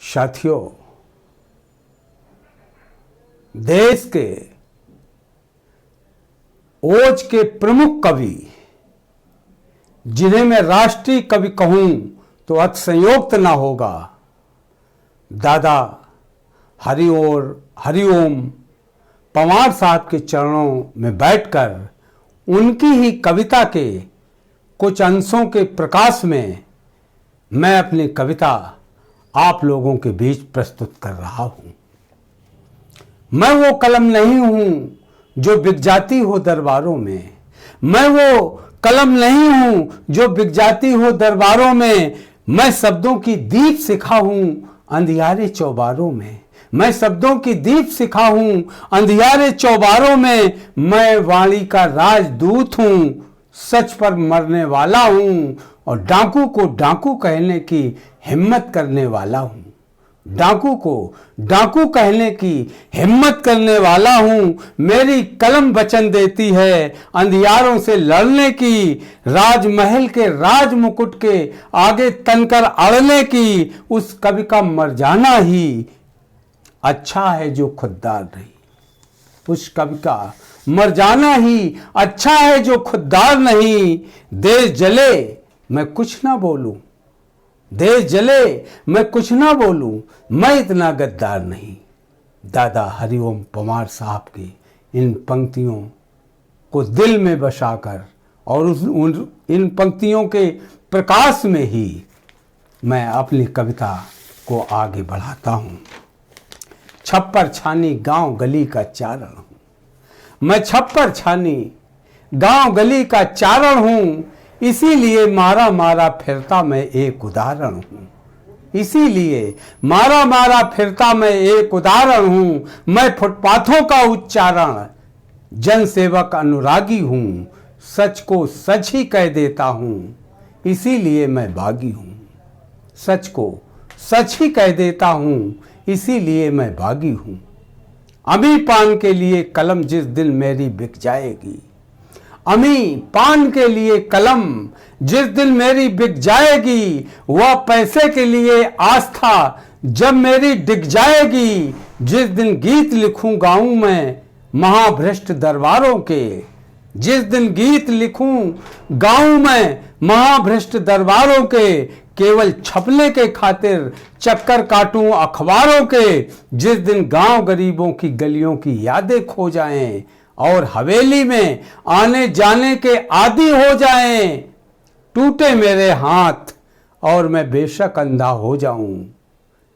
साथियों, देश के ओज के प्रमुख कवि, जिन्हें मैं राष्ट्रीय कवि कहूं तो अतिशयोक्त ना होगा, दादा हरिओम पंवार साहब के चरणों में बैठकर उनकी ही कविता के कुछ अंशों के प्रकाश में मैं अपनी कविता आप लोगों के बीच प्रस्तुत कर रहा हूं। मैं वो कलम नहीं हूं जो बिक जाती हो दरबारों में, मैं वो कलम नहीं हूं जो बिक जाती हो दरबारों में। मैं शब्दों की दीप शिखा हूं अंधियारे चौबारों में, मैं शब्दों की दीप शिखा हूं अंधियारे चौबारों में। मैं वाणी का राजदूत हूं, सच पर मरने वाला हूं और डाकू को डाकू कहने की हिम्मत करने वाला हूं, डाकू को डाकू कहने की हिम्मत करने वाला हूं। मेरी कलम वचन देती है अंधियारों से लड़ने की, राजमहल के राज मुकुट के आगे तनकर अड़ने की। उस कवि का मर जाना ही अच्छा है जो खुददार नहीं, उस कवि का मर जाना ही अच्छा है जो खुददार नहीं। देश जले मैं कुछ ना बोलूं, देश जले मैं कुछ ना बोलूं, मैं इतना गद्दार नहीं। दादा हरिओम पंवार साहब की इन पंक्तियों को दिल में बसाकर और इन पंक्तियों के प्रकाश में ही मैं अपनी कविता को आगे बढ़ाता हूं। छप्पर छानी गांव गली का चारण हूं, मैं छप्पर छानी गांव गली का चारण हूं, इसीलिए मारा मारा फिरता मैं एक उदाहरण हूं, इसीलिए मारा मारा फिरता मैं एक उदाहरण हूं। मैं फुटपाथों का उच्चारण जनसेवक अनुरागी हूं, सच को सच ही कह देता हूं, इसीलिए मैं बागी हूं, सच को सच ही कह देता हूं, इसीलिए मैं बागी हूं। अमी पान के लिए कलम जिस दिन मेरी बिक जाएगी, अमी पान के लिए कलम जिस दिन मेरी बिक जाएगी, वह पैसे के लिए आस्था जब मेरी डिग जाएगी। जिस दिन गीत लिखूं गाऊं मैं महाभ्रष्ट दरबारों के, जिस दिन गीत लिखूं गाऊं मैं महाभ्रष्ट दरबारों के, केवल छपने के खातिर चक्कर काटूं अखबारों के। जिस दिन गांव गरीबों की गलियों की यादें खो जाएं और हवेली में आने जाने के आदी हो जाएं, टूटे मेरे हाथ और मैं बेशक अंधा हो जाऊं,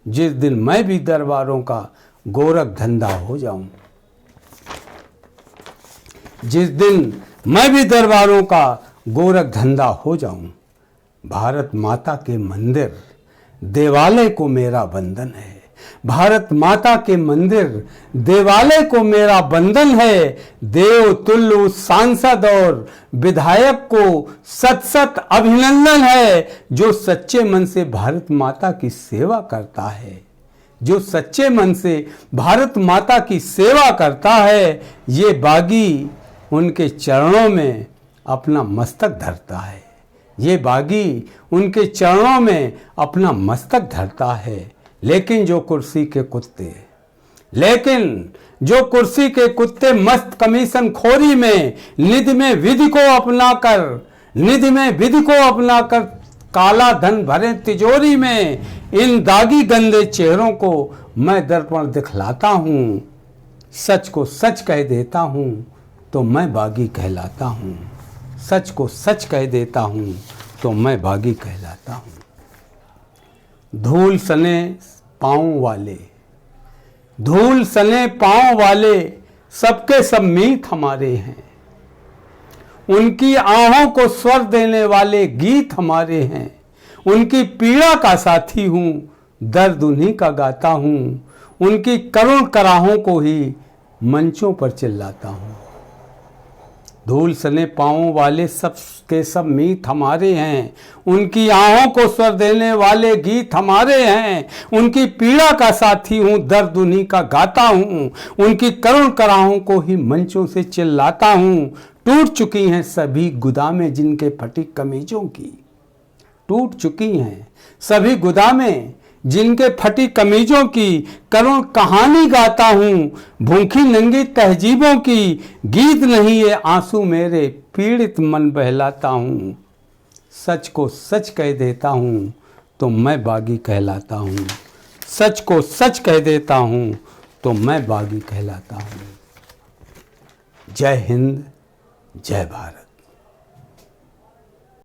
जिस दिन मैं भी दरबारों का गोरख धंधा हो जाऊं, जिस दिन मैं भी दरबारों का गोरख धंधा हो जाऊं। भारत माता के मंदिर देवालय को मेरा बंधन है, भारत माता के मंदिर देवालय को मेरा बंधन है। देव तुल्य सांसद और विधायक को सत सत अभिनंदन है, जो सच्चे मन से भारत माता की सेवा करता है, जो सच्चे मन से भारत माता की सेवा करता है। ये बागी उनके चरणों में अपना मस्तक धरता है, ये बागी उनके चरणों में अपना मस्तक धरता है। लेकिन जो कुर्सी के कुत्ते मस्त कमीशन खोरी में निधि में विधि को अपनाकर काला धन भरे तिजोरी में, इन दागी गंदे चेहरों को मैं दर्पण दिखलाता हूं, सच को सच कह देता हूं तो मैं बागी कहलाता हूं, सच को सच कह देता हूं तो मैं बागी कहलाता हूं। धूल सने पांव वाले सबके सब मीत हमारे हैं, उनकी आहों को स्वर देने वाले गीत हमारे हैं। उनकी पीड़ा का साथी हूं, दर्द उन्हीं का गाता हूं, उनकी करुण कराहों को ही मंचों पर चिल्लाता हूं। धूल सने पांवों वाले सब के सब मीत हमारे हैं, उनकी आहों को स्वर देने वाले गीत हमारे हैं। उनकी पीड़ा का साथी हूँ, दर्द उन्हीं का गाता हूँ, उनकी करुण कराहों को ही मंचों से चिल्लाता हूँ। टूट चुकी हैं सभी गुदामें जिनके फटी कमीजों की, टूट चुकी हैं सभी गुदामें जिनके फटी कमीजों की करुण कहानी गाता हूँ, भूखी नंगी तहजीबों की गीत नहीं ये आंसू मेरे पीड़ित मन बहलाता हूँ। सच को सच कह देता हूँ तो मैं बागी कहलाता हूँ, सच को सच कह देता हूँ तो मैं बागी कहलाता हूँ। जय हिंद, जय भारत।